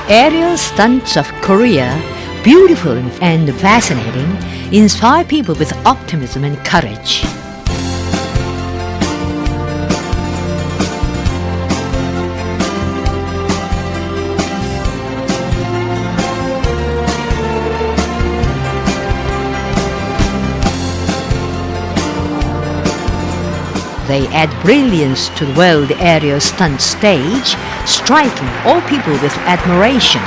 Aerial stunts of Korea, beautiful and fascinating, inspire people with optimism and courage. They add brilliance to the world aerial stunt stage, striking all people with admiration.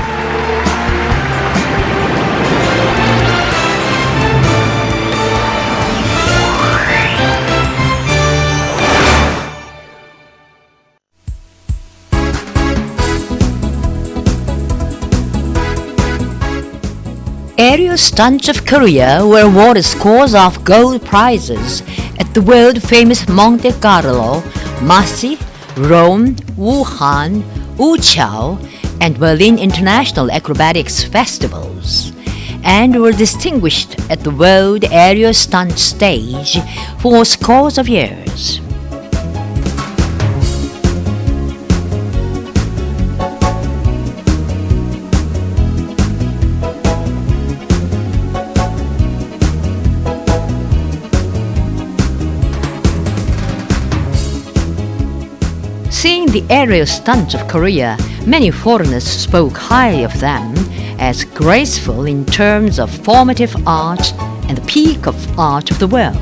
Aerial stunts of Korea were awarded scores of gold prizes at the world-famous Monte Carlo, Marseille, Rome, Wuhan, Wuchao, and Berlin International Acrobatics Festivals, and were distinguished at the World Aerial Stunt stage for scores of years. Seeing the aerial stunts of Korea, many foreigners spoke highly of them as graceful in terms of formative art and the peak of art of the world.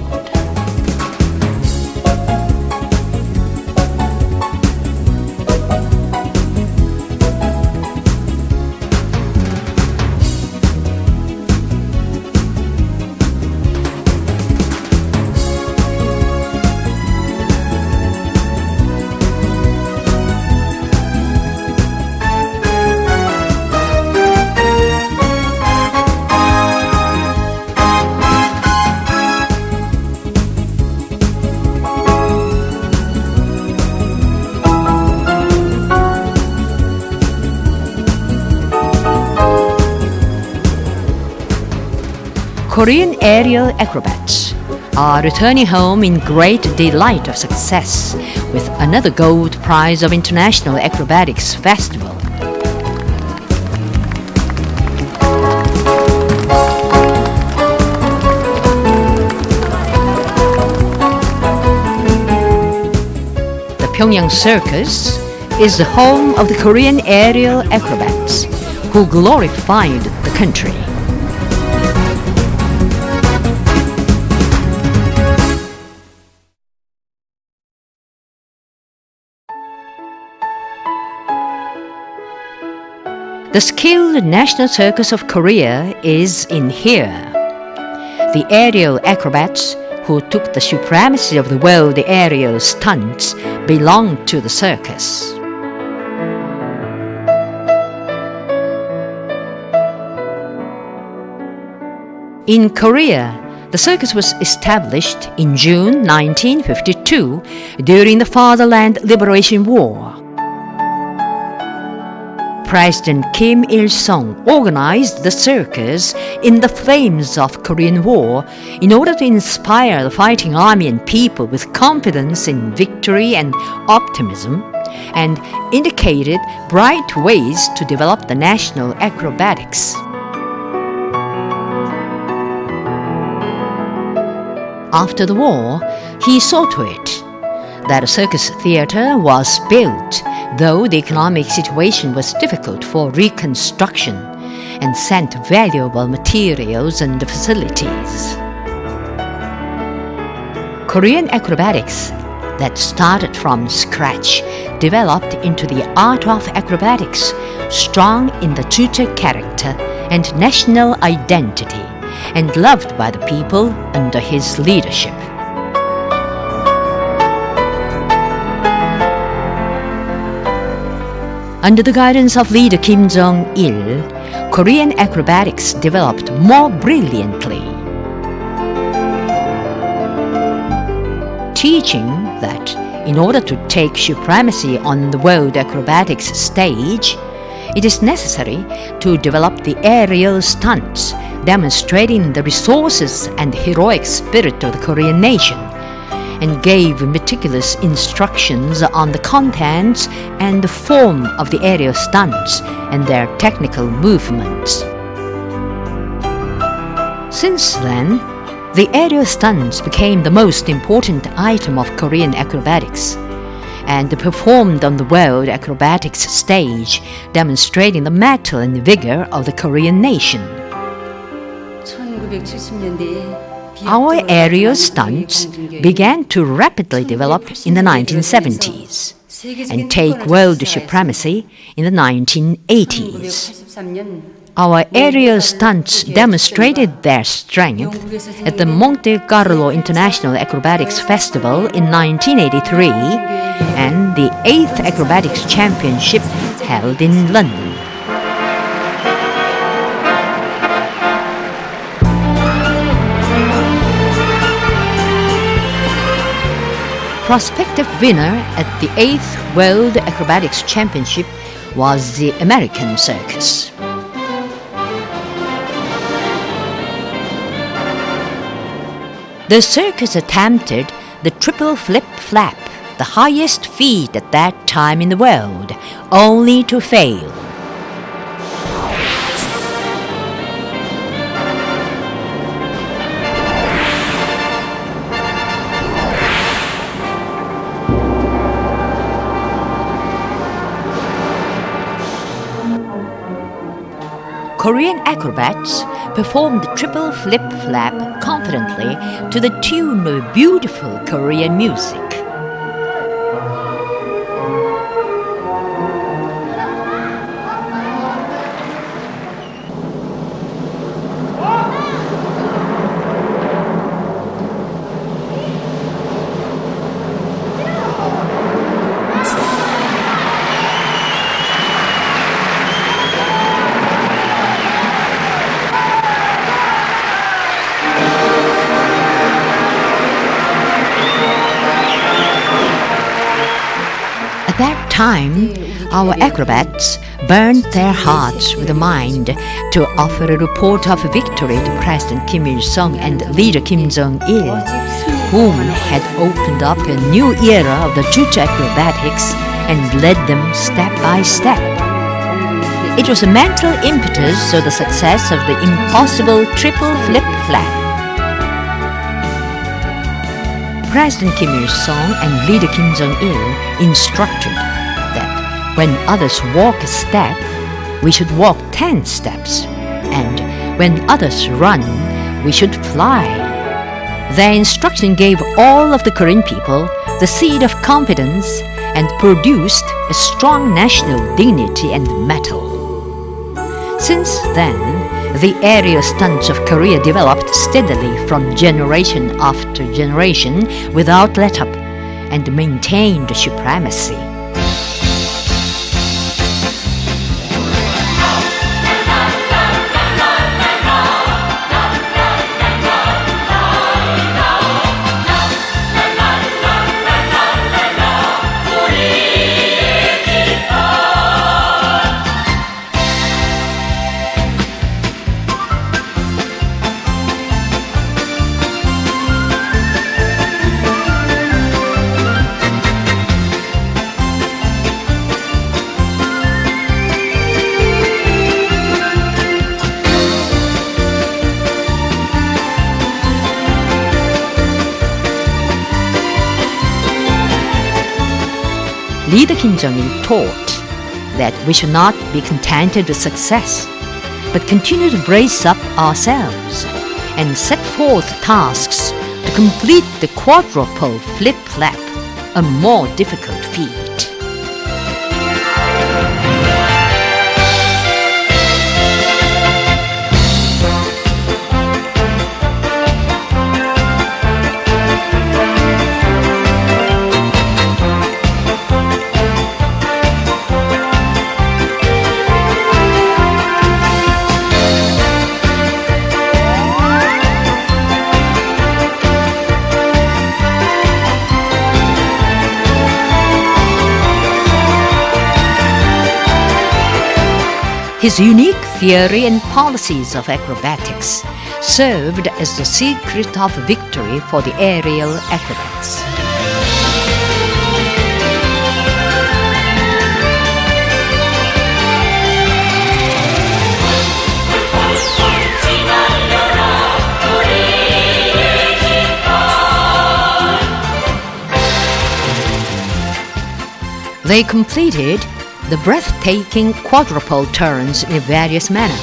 Korean aerial acrobats are returning home in great delight of success with another gold prize of International Acrobatics Festival. The Pyongyang Circus is the home of the Korean aerial acrobats who glorified the country. The skilled National Circus of Korea is in here. The aerial acrobats who took the supremacy of the world aerial stunts belong to the circus. In Korea, the circus was established in June 1952 during the Fatherland Liberation War. President Kim Il-sung organized the circus in the flames of Korean War in order to inspire the fighting army and people with confidence in victory and optimism, and indicated bright ways to develop the national acrobatics. After the war, he saw to it that a circus theater was built, though the economic situation was difficult for reconstruction, and sent valuable materials and facilities. Korean acrobatics that started from scratch developed into the art of acrobatics, strong in the Chuche character and national identity, and loved by the people under his leadership. Under the guidance of leader Kim Jong-il, Korean acrobatics developed more brilliantly, teaching that in order to take supremacy on the world acrobatics stage, it is necessary to develop the aerial stunts, demonstrating the resources and heroic spirit of the Korean nation, and gave meticulous instructions on the contents and the form of the aerial stunts and their technical movements. Since then, the aerial stunts became the most important item of Korean acrobatics and performed on the World Acrobatics stage, demonstrating the mettle and vigor of the Korean nation. Our aerial stunts began to rapidly develop in the 1970s and take world supremacy in the 1980s. Our aerial stunts demonstrated their strength at the Monte Carlo International Acrobatics Festival in 1983 and the 8th Acrobatics Championship held in London. Prospective winner at the 8th World Acrobatics Championship was the American circus. The circus attempted the triple flip-flap, the highest feat at that time in the world, only to fail. Korean acrobats performed the triple flip-flap confidently to the tune of beautiful Korean music. At that time, our acrobats burned their hearts with a mind to offer a report of victory to President Kim Il-sung and leader Kim Jong-il, whom had opened up a new era of the Circus Acrobatics and led them step by step. It was a mental impetus of the success of the impossible triple flip-flap. President Kim Il-sung and leader Kim Jong-il instructed that when others walk a step, we should walk 10 steps, and when others run, we should fly. Their instruction gave all of the Korean people the seed of confidence and produced a strong national dignity and mettle. Since then, the aerial stunts of Korea developed steadily from generation after generation without let-up and maintained supremacy. Leader Kim Jong-il taught that we should not be contented with success, but continue to brace up ourselves and set forth tasks to complete the quadruple flip-flap, a more difficult feat. His unique theory and policies of acrobatics served as the secret of victory for the aerial acrobats. They completed the breathtaking quadruple turns in various manner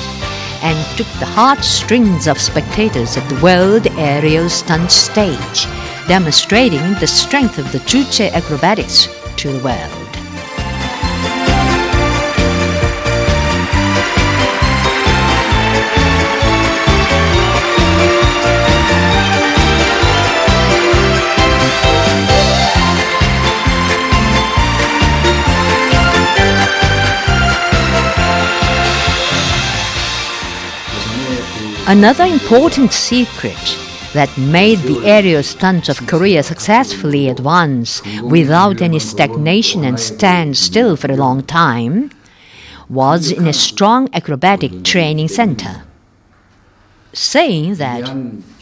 and took the heartstrings of spectators at the World Aerial Stunt stage, demonstrating the strength of the Circus Acrobatics to the world. Another important secret that made the aerial stunts of Korea successfully advance without any stagnation and stand still for a long time was in a strong acrobatic training center. Saying that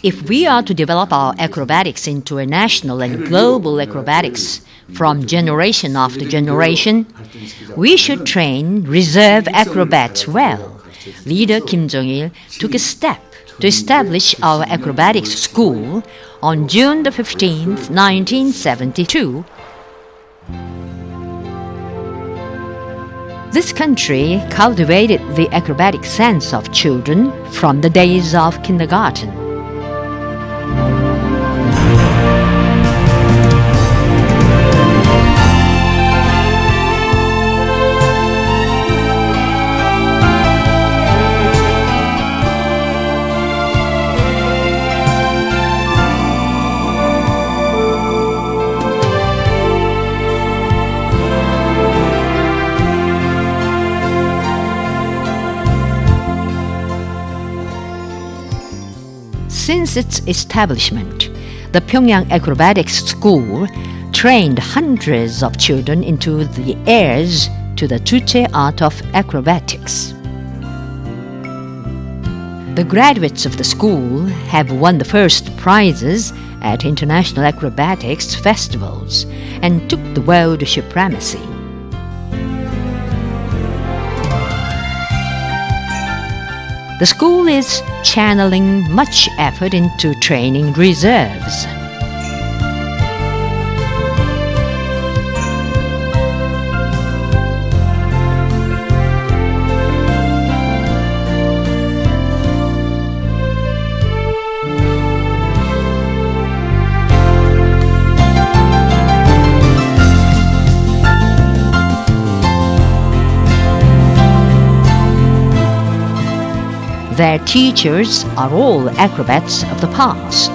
if we are to develop our acrobatics into a national and global acrobatics from generation after generation, we should train reserve acrobats well. Leader Kim Jong-il took a step to establish our acrobatics school on June the 15th, 1972. This country cultivated the acrobatic sense of children from the days of kindergarten. Since its establishment, the Pyongyang Acrobatics School trained hundreds of children into the heirs to the Circus art of acrobatics. The graduates of the school have won the first prizes at international acrobatics festivals and took the world supremacy. The school is channeling much effort into training reserves. Their teachers are all acrobats of the past.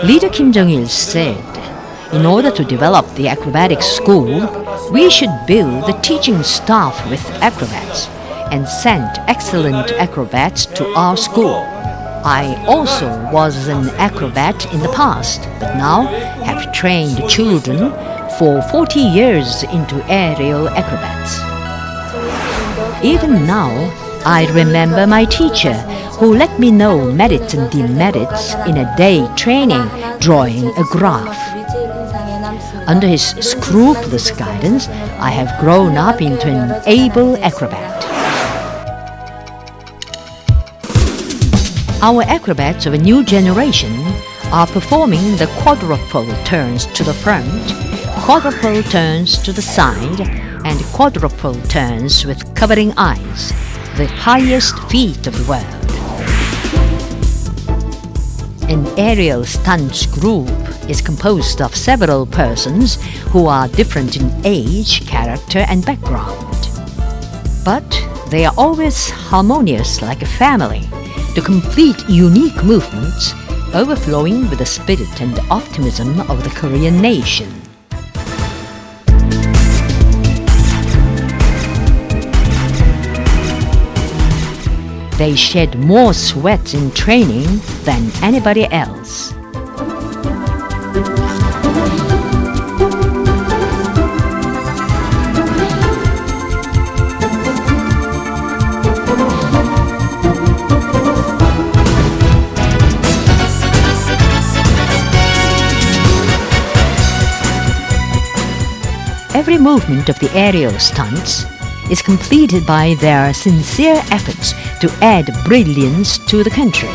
Leader Kim Jong-il said, in order to develop the acrobatics school, we should build the teaching staff with acrobats and send excellent acrobats to our school. I also was an acrobat in the past, but now have trained children for 40 years into aerial acrobats. Even now, I remember my teacher who let me know merits and demerits in a day training drawing a graph. Under his scrupulous guidance, I have grown up into an able acrobat. Our acrobats of a new generation are performing the quadruple turns to the front, quadruple turns to the side, and quadruple turns with covering eyes, the highest feat of the world. An aerial stunts group is composed of several persons who are different in age, character, and background. But they are always harmonious like a family, to complete unique movements, overflowing with the spirit and optimism of the Korean nation. They shed more sweat in training than anybody else. Every movement of the aerial stunts is completed by their sincere efforts to add brilliance to the country.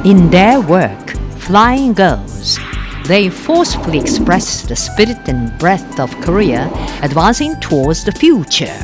In their work, Flying Girls, they forcefully express the spirit and breadth of Korea advancing towards the future.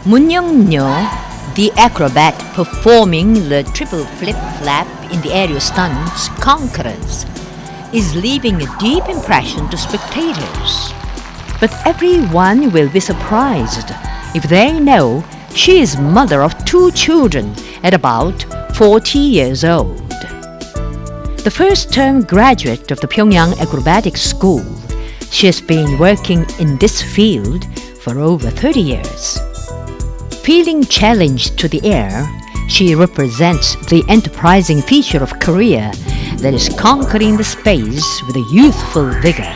Moon Young-nyo, the acrobat performing the triple flip-flap in the aerial stunts Conquerors, is leaving a deep impression to spectators. But everyone will be surprised if they know she is mother of 2 children at about 40 years old. The first-term graduate of the Pyongyang Acrobatics School, she has been working in this field for over 30 years. Feeling challenged to the air, she represents the enterprising feature of Korea that is conquering the space with a youthful vigor.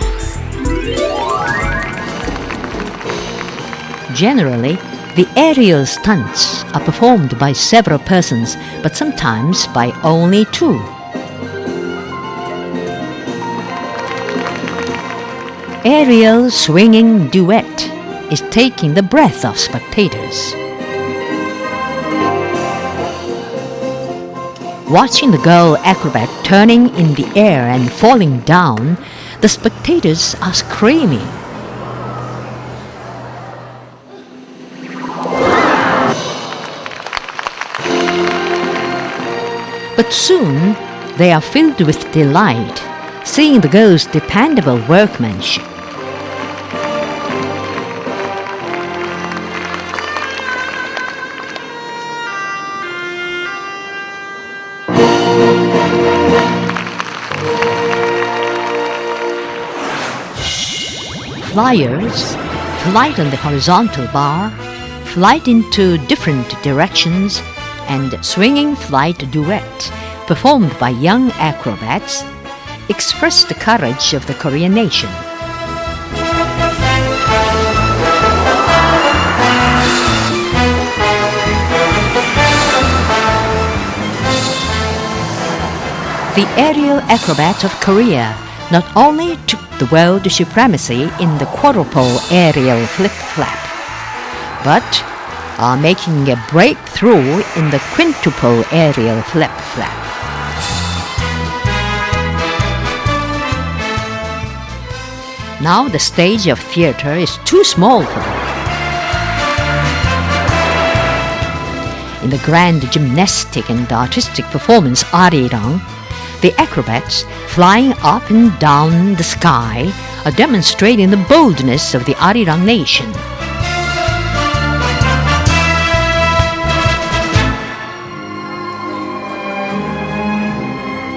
Generally, the aerial stunts are performed by several persons, but sometimes by only 2. Aerial swinging duet is taking the breath of spectators. Watching the girl acrobat turning in the air and falling down, the spectators are screaming. But soon, they are filled with delight, seeing the girl's dependable workmanship. flyers, flight on the horizontal bar, flight into different directions, and swinging flight duet performed by young acrobats express the courage of the Korean nation. The aerial acrobats of Korea not only took the world supremacy in the quadruple aerial flip-flap, but are making a breakthrough in the quintuple aerial flip-flap. Now the stage of theater is too small for them. In the grand gymnastic and artistic performance Arirang, the acrobats, flying up and down the sky, are demonstrating the boldness of the Arirang nation.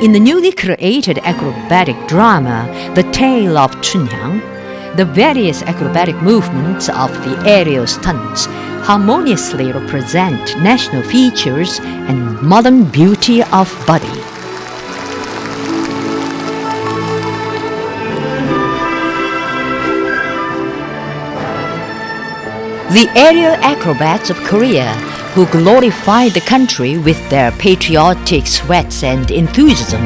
In the newly created acrobatic drama, The Tale of Chunhyang, the various acrobatic movements of the aerial stunts harmoniously represent national features and modern beauty of body. The aerial acrobats of Korea, who glorify the country with their patriotic sweats and enthusiasm,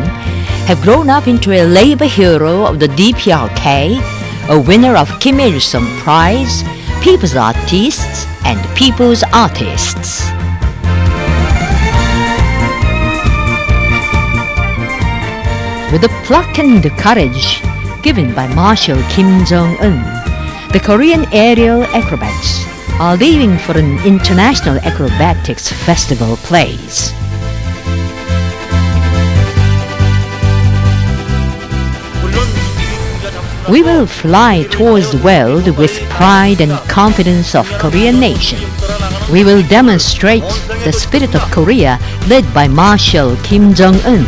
have grown up into a labor hero of the DPRK, a winner of Kim Il-sung Prize, People's Artists, and People's Artists. With the pluck and the courage given by Marshal Kim Jong-un, the Korean aerial acrobats are leaving for an international acrobatics festival place. We will fly towards the world with pride and confidence of Korean nation. We will demonstrate the spirit of Korea led by Marshal Kim Jong-un.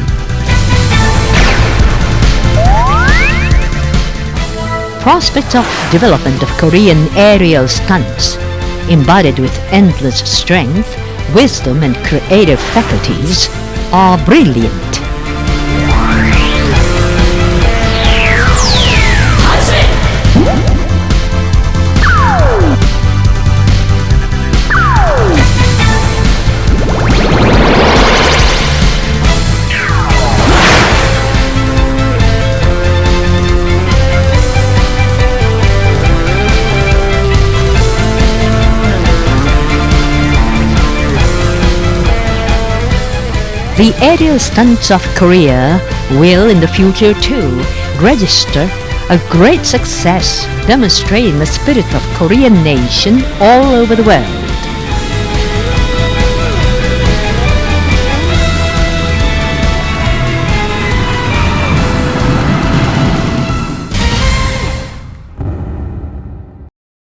Prospects of development of Korean aerial stunts, embodied with endless strength, wisdom, and creative faculties, are brilliant. The aerial stunts of Korea will in the future too register a great success, demonstrating the spirit of Korean nation all over the world.